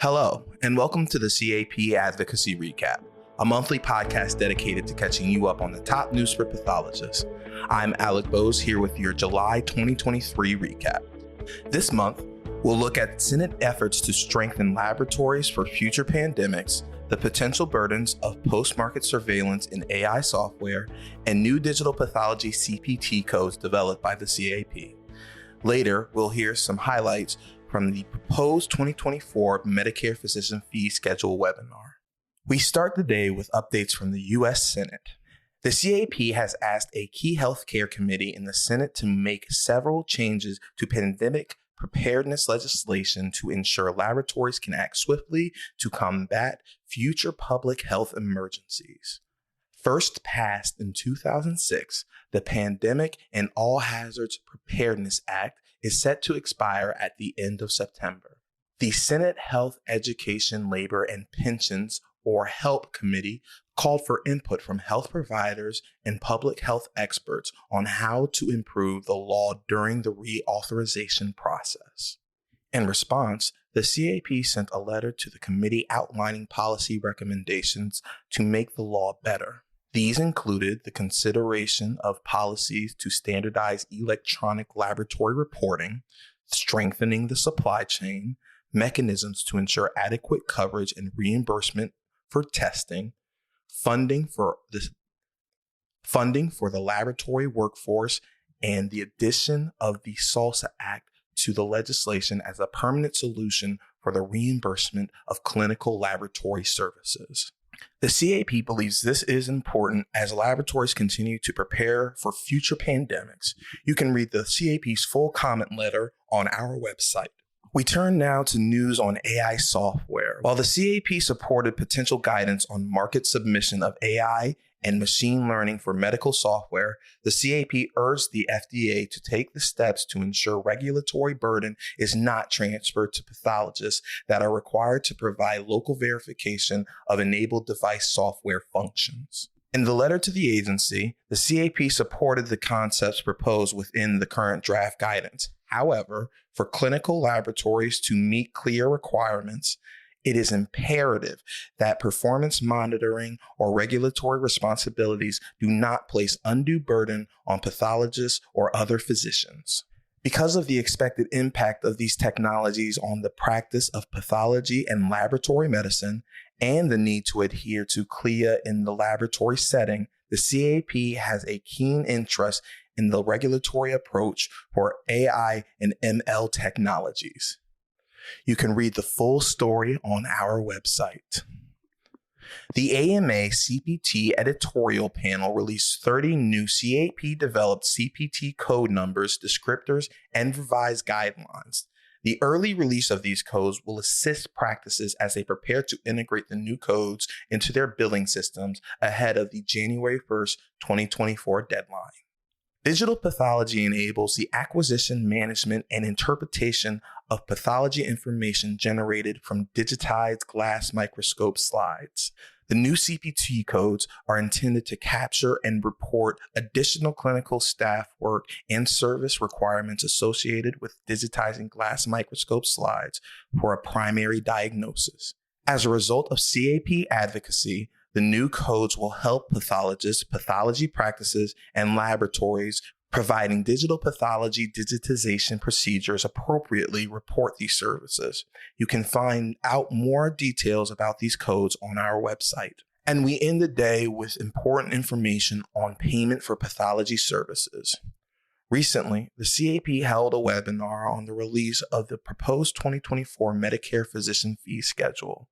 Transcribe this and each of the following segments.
Hello, and welcome to the CAP Advocacy Recap, a monthly podcast dedicated to catching you up on the top news for pathologists. I'm Alec Bose here with your July 2023 recap. This month, we'll look at Senate efforts to strengthen laboratories for future pandemics, the potential burdens of post-market surveillance in AI software, and new digital pathology CPT codes developed by the CAP. Later, we'll hear some highlights from the proposed 2024 Medicare Physician Fee Schedule webinar. We start the day with updates from the U.S. Senate. The CAP has asked a key healthcare committee in the Senate to make several changes to pandemic preparedness legislation to ensure laboratories can act swiftly to combat future public health emergencies. First passed in 2006, the Pandemic and All Hazards Preparedness Act is set to expire at the end of September. The Senate Health, Education, Labor, and Pensions, or HELP Committee, called for input from health providers and public health experts on how to improve the law during the reauthorization process. In response, the CAP sent a letter to the committee outlining policy recommendations to make the law better. These included the consideration of policies to standardize electronic laboratory reporting, strengthening the supply chain, mechanisms to ensure adequate coverage and reimbursement for testing, funding for the laboratory workforce, and the addition of the SALSA Act to the legislation as a permanent solution for the reimbursement of clinical laboratory services. The CAP believes this is important as laboratories continue to prepare for future pandemics. You can read the CAP's full comment letter on our website. We turn now to news on AI software. While the CAP supported potential guidance on market submission of AI and machine learning for medical software, the CAP urged the FDA to take the steps to ensure regulatory burden is not transferred to pathologists that are required to provide local verification of enabled device software functions. In the letter to the agency, the CAP supported the concepts proposed within the current draft guidance. However, for clinical laboratories to meet clear requirements, it is imperative that performance monitoring or regulatory responsibilities do not place undue burden on pathologists or other physicians. Because of the expected impact of these technologies on the practice of pathology and laboratory medicine and the need to adhere to CLIA in the laboratory setting, the CAP has a keen interest in the regulatory approach for AI and ML technologies. You can read the full story on our website. The AMA CPT editorial panel released 30 new CAP-developed CPT code numbers, descriptors, and revised guidelines. The early release of these codes will assist practices as they prepare to integrate the new codes into their billing systems ahead of the January 1st, 2024 deadline. Digital pathology enables the acquisition, management, and interpretation of pathology information generated from digitized glass microscope slides. The new CPT codes are intended to capture and report additional clinical staff work and service requirements associated with digitizing glass microscope slides for a primary diagnosis. As a result of CAP advocacy, the new codes will help pathologists, pathology practices, and laboratories providing digital pathology digitization procedures appropriately report these services. You can find out more details about these codes on our website. And we end the day with important information on payment for pathology services. Recently, the CAP held a webinar on the release of the proposed 2024 Medicare Physician Fee Schedule.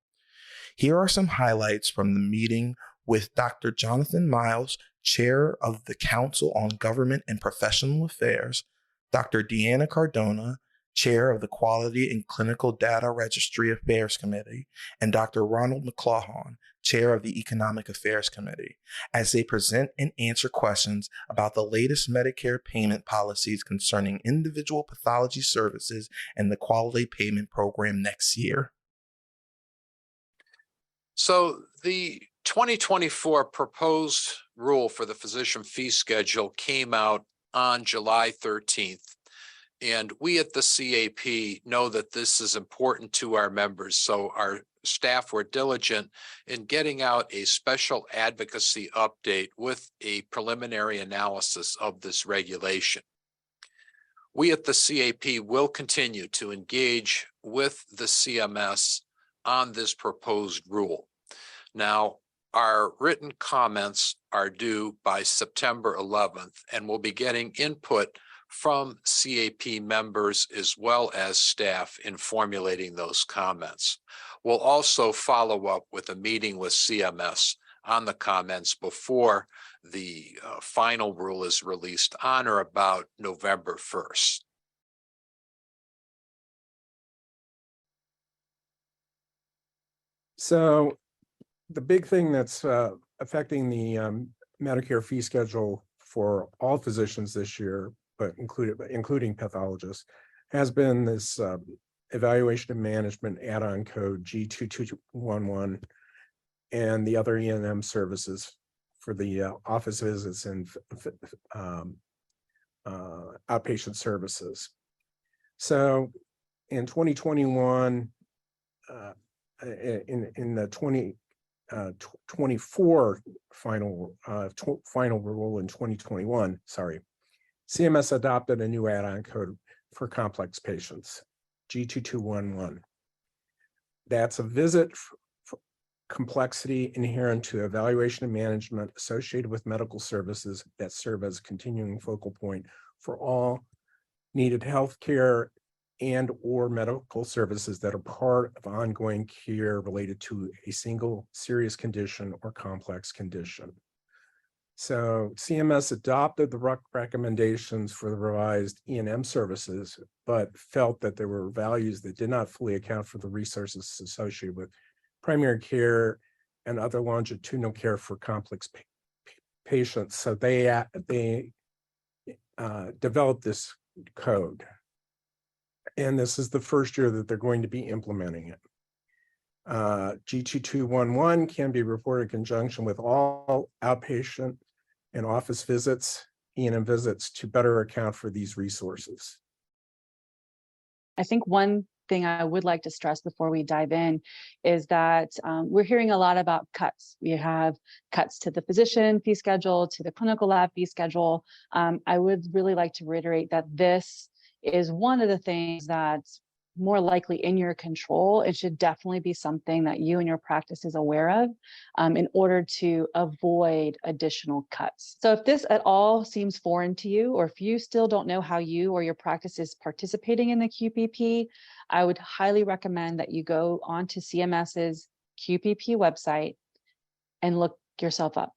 Here are some highlights from the meeting with Dr. Jonathan Miles, Chair of the Council on Government and Professional Affairs, Dr. Deanna Cardona, Chair of the Quality and Clinical Data Registry Affairs Committee, and Dr. Ronald McClawhon, Chair of the Economic Affairs Committee, as they present and answer questions about the latest Medicare payment policies concerning individual pathology services and the quality payment program next year. So the 2024 proposed rule for the physician fee schedule came out on July 13th. And we at the CAP know that this is important to our members. So our staff were diligent in getting out a special advocacy update with a preliminary analysis of this regulation. We at the CAP will continue to engage with the CMS on this proposed rule. Now, our written comments are due by September 11th, and we'll be getting input from CAP members as well as staff in formulating those comments. We'll also follow up with a meeting with CMS on the comments before the final rule is released on or about November 1st. So the big thing that's affecting the Medicare fee schedule for all physicians this year, but including pathologists, has been this evaluation and management add-on code G2211 and the other E&M services for the office visits and outpatient services. So in 2021, in the 2024 final rule in 2021, CMS adopted a new add-on code for complex patients, G2211. That's a visit complexity inherent to evaluation and management associated with medical services that serve as a continuing focal point for all needed healthcare and or medical services that are part of ongoing care related to a single serious condition or complex condition. So CMS adopted the recommendations for the revised E&M services, but felt that there were values that did not fully account for the resources associated with primary care and other longitudinal care for complex patients. So they developed this code. And this is the first year that they're going to be implementing it. G2211 can be reported in conjunction with all outpatient and office visits, E&M visits, to better account for these resources. I think one thing I would like to stress before we dive in is that we're hearing a lot about cuts. We have cuts to the physician fee schedule, to the clinical lab fee schedule. I would really like to reiterate that this is one of the things that's more likely in your control. It should definitely be something that you and your practice is aware of in order to avoid additional cuts. So if this at all seems foreign to you, or if you still don't know how you or your practice is participating in the QPP, I would highly recommend that you go onto CMS's QPP website and look yourself up.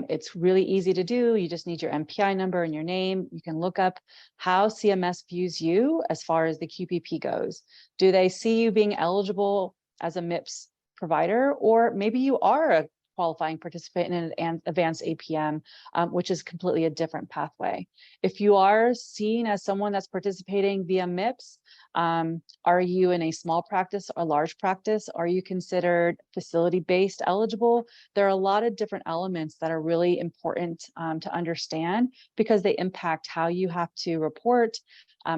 It's really easy to do. You just need your MPI number and your name. You can look up how CMS views you as far as the QPP goes. Do they see you being eligible as a MIPS provider, or maybe you are a qualifying participant in an advanced APM, which is completely a different pathway. If you are seen as someone that's participating via MIPS, are you in a small practice or large practice? Are you considered facility-based eligible? There are a lot of different elements that are really important to understand, because they impact how you have to report,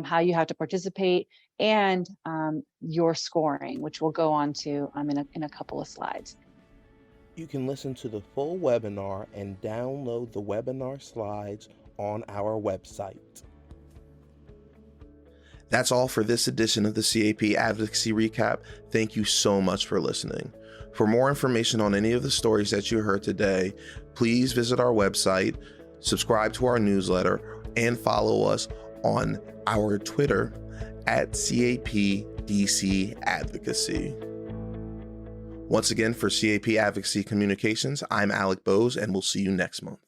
how you have to participate, and your scoring, which we'll go on to in a couple of slides. You can listen to the full webinar and download the webinar slides on our website. That's all for this edition of the CAP Advocacy Recap. Thank you so much for listening. For more information on any of the stories that you heard today, please visit our website, subscribe to our newsletter, and follow us on our Twitter at CAPDC Advocacy. Once again, for CAP Advocacy Communications, I'm Alec Bose, and we'll see you next month.